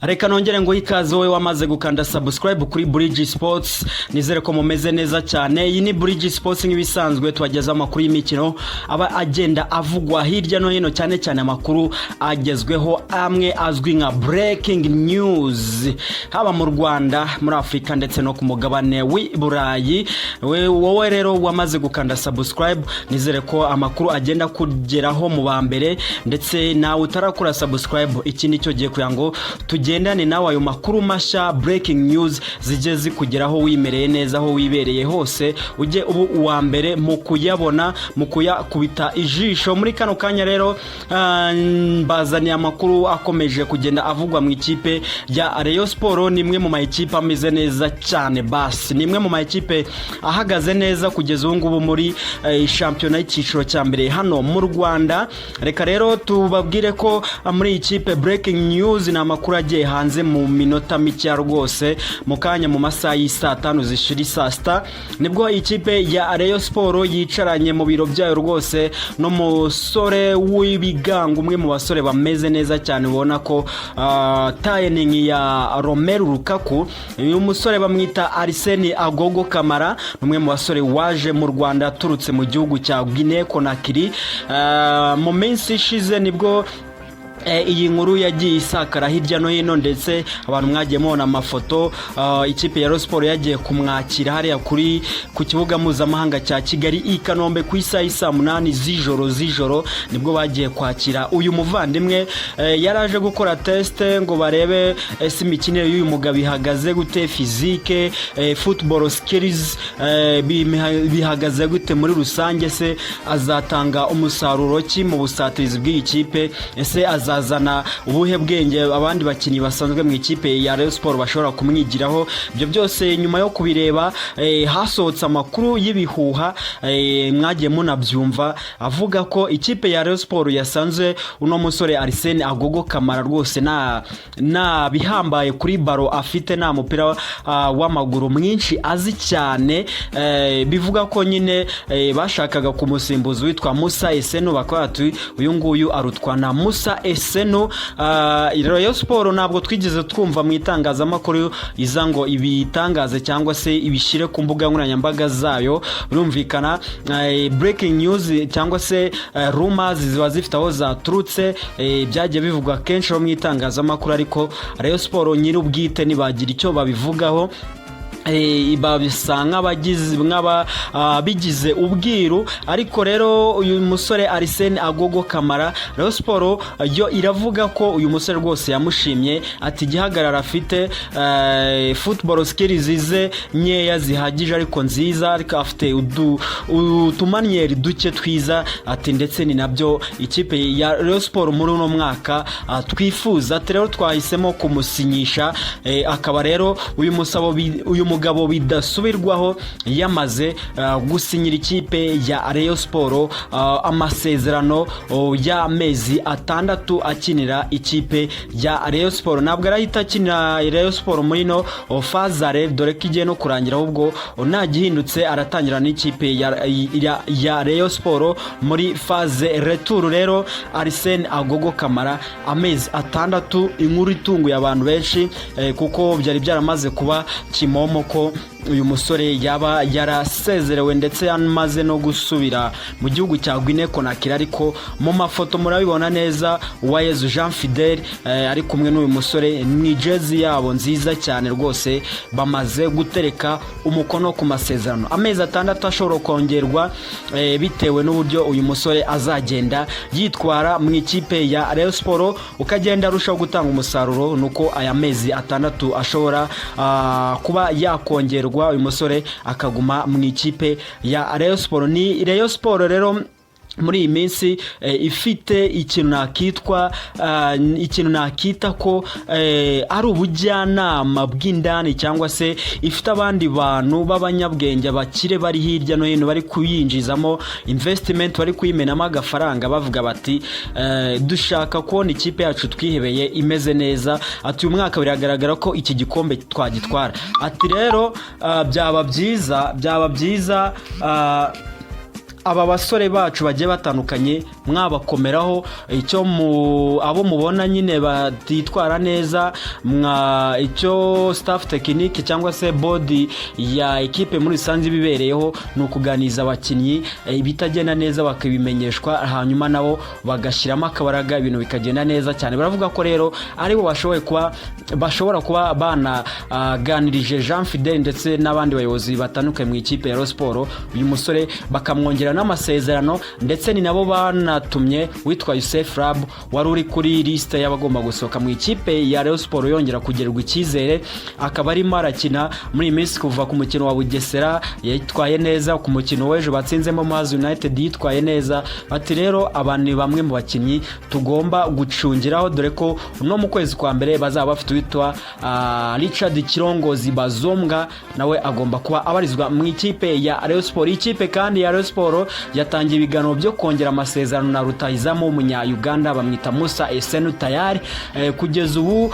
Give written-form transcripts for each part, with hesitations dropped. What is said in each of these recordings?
Reka nongere ngo ikaze wowe wamaze gukanda subscribe kuri Bridge Sports, nizere ko mumeze neza cyane. Iyi ni Bridge Sports nk'ibisanzwe twageza amakuru y'imikino aba agenda avugwa hirya no hino, cyane cyane amakuru agezweho amwe azwi nka breaking news, haba mu Rwanda, muri Afrika ndetse no ku mugabane w'Iburayi. Wowe rero wamaze gukanda subscribe, nizere ko amakuru agenda kugeraho mu bambere, ndetse nawe utarakora subscribe iki nicyo giye kugira ngo tugendane nawe ayo makuru masha breaking news zigeze kugeraho wimereye neza aho wibereye hose, uje ubu uwa mbere mu kuyabona, mu kuyakubita ijisho. Muri kano kanya rero bazaniye amakuru akomeje kugenda avugwa mu ikipe ya Rayon Sport. Nimwe mu mayikipe ameze neza cyane, basi nimwe mu mayikipe ahagaze neza kugeza ubu ngubu muri shampiyona y'ikiciro cya mbere hano mu Rwanda. Reka rero tubabwire ko muri ikipe breaking news na makuru agiye hanze mu minota mike rwose, mu kanya mu masaha y'isa 5 zishiri saa 6 nibwo ikipe ya Rayon Sport yicaranye mu biro byayo rwose no musore w'ibigango, umwe mu basore bameze neza cyane, ubona ko tayening ya Romelu Lukaku. Uyu musore bamwita Agogo Camara, umwe mu basore waje mu Rwanda turutse mu gihugu cya Guinea Conakry. Mu minsi ishize nibwo iyi nkuru yagiye isakara hirya no hino, ndetse abantu mwagiye mubona amafoto. Ikipe ya Rayon Sport yagiye kumwakira hariya ku kibuga mpuzamahanga cya Kigali i Kanombe ku isaha y'isa 8 z'ijoro nibwo bagiye kwakira uyu muvandimwe. Yaraje gukora test ngo barebe ese imikinire y'uyu mugabo ihagaze gute, physique, football skills bihagaze gute muri rusange, se azatanga umusaruro ki mu busatirizi bw'iyi kipe, ese azana ubuhe bwenge abandi bakinyi basanzwe mu ikipe ya Rayon Sport bashobora kumwigiraho. Ibyo byose nyuma yo kubireba hasohotse amakuru y'ibihuha, mwagiye munabyumva, avuga ko ikipe ya Rayon Sport yasanze uno musore Agogo Camara rwose na bihambaye kuri baro afite, na mupira w'amaguru mwinshi azi cyane. Bivuga ko nyine bashakaga kumusimbuza witwa Musa Isoni, bakati uyu nguyu arutwa na Musa Isoni. Rayon Sport ntabwo twigeze twumva mu itangazamakuru iza ngo ibitangaze cyangwa se ibishire ku mbuga nkoranyambaga zayo. Birumvikana breaking news cyangwa se rumors ziba zifite aho zaturutse, byagiye bivugwa kenshi mu itangazamakuru, ariko Rayon Sport nyiri ubwite nibagira icyo babivugaho. Babisanga bigize ubwiru. Ariko rero uyu musore Agogo Camara, Rayon Sport yo iravuga ko uyu musore rwose yamushimye, ati gihagarara afite, football skills ze nyeya zihagije ariko nziza, ariko afite utumanieri duke twiza, ati ndetse ni nabyo ikipe ya Rayon Sport muri uno mwaka twifuza. Ati rero twahisemo kumusinyisha, akaba rero uyu mugabo bidasubirwaho yamaze gusinyira ikipe ya Rayon Sport amasezerano y'amezi 6 akinira ikipe ya Rayon Sport. Ntabwo arahita akinira Rayon Sport muri no fazare, dore ko igiye no kurangira, ahubwo nagihindutse aratangira n'ikipe ya Rayon Sport muri faze retour. Rero Agogo Camara amezi 6, inkuru itunguye abantu benshi, kuko byari byaramaze kuba kimomo ko uyu musore yaba yarasezerewe ndetse yamaze no gusubira mu gihugu cya Guinea Conakry. Ariko mu mafoto murabibona neza Uwayezu Jean Fidel ari kumwe n'uyu musore, ni jezi yabo nziza cyane rwose, bamaze gutereka umukono ku masezerano amezi 6 ashobora kongerwa bitewe n'uburyo uyu musore azagenda yitwara mu ikipe ya Rayon Sport, ukagenda arushaho gutanga umusaruro. Nuko aya mezi 6 ashobora kuba yakongerwa, uyu musore akaguma mu ikipe ya Rayon Sport. Ni Rayon Sport rero muri iyi minsi ifite ikintu nakita ko ari ubujyanama bw'indani, cyangwa se ifite abandi bantu b'abanyabwenge bakire bari hirya no hino bari kuyinjizamo investment, bari kuyimenamo agafaranga, bavuga bati dushaka kubona ikipe yacu twihebeye imeze neza. Ati uyu mwaka biragaragara ko iki gikombe twagitwara. Ati rero byaba byiza aba basore bacu bagiye batandukanye mwabakomeraho icyo abo mubona nyine batitwara neza icyo staff technique cyangwa se body ya equipe muri sanzi bibereyeho no kuganiza abakinnyi bitagenda neza bakabimenyeshwa hanyuma nabo bagashiramo akabaraga ibintu bikagenda neza cyane. Baravuga ko rero ari bo bashobora kuba bana ganirije Jean Fidel ndetse n'abandi bayobozi batandukanye mu ikipe ya Rayon Sport, uyu musore bakamwongera n'amasezerano ndetse ni nabo banatumye witwa Youssef Rab wari uri kuri liste y'abagomba gusohoka mu ikipe ya Rayon Sport yongera kugerwa icyizere, akaba arimo arakina muri minsi kuva ku mukino wa Bugesera yitwaye neza, ku mukino w'ejo batsinzemo Maz United yitwaye neza. Bati rero abantu bamwe mu bakinnyi tugomba gucungiraho, dore ko no mu kwezi kwa mbere bazaba bafite witwa Richard Kirongozi Bazombwa, nawe agomba kuba abarizwa mu ikipe ya Rayon Sport. Ikipe kandi ya Rayon Sport yatangiye ibiganiro byo kongera amasezerano na rutahizamu umunya Uganda bamwita Musa Esenu Tayari, kugeza ubu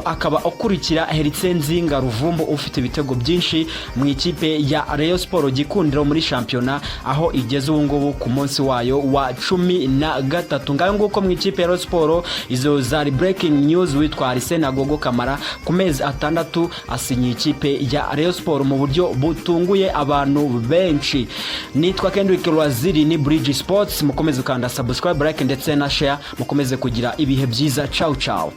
akaba akurikira Heritse Nzinga Ruvumbu ufite ibitego byinshi mu ikipe ya Rayon Sport gikundiro muri championnat, aho igeze ubu ngubu ku munsi wayo wa 13. Ngayo nguko mu ikipe ya Rayon Sport izo zari breaking news. Witwa Agogo Camara ku mezi 6 asinye ikipe ya Rayon Sport mu buryo butunguye abantu benshi. Nitwa Kendrick Lwaziri, ni Bridge Sports, mukomeze kanda subscribe, like ndetse na share, mukomeze kugira ibihe byiza. Ciao ciao.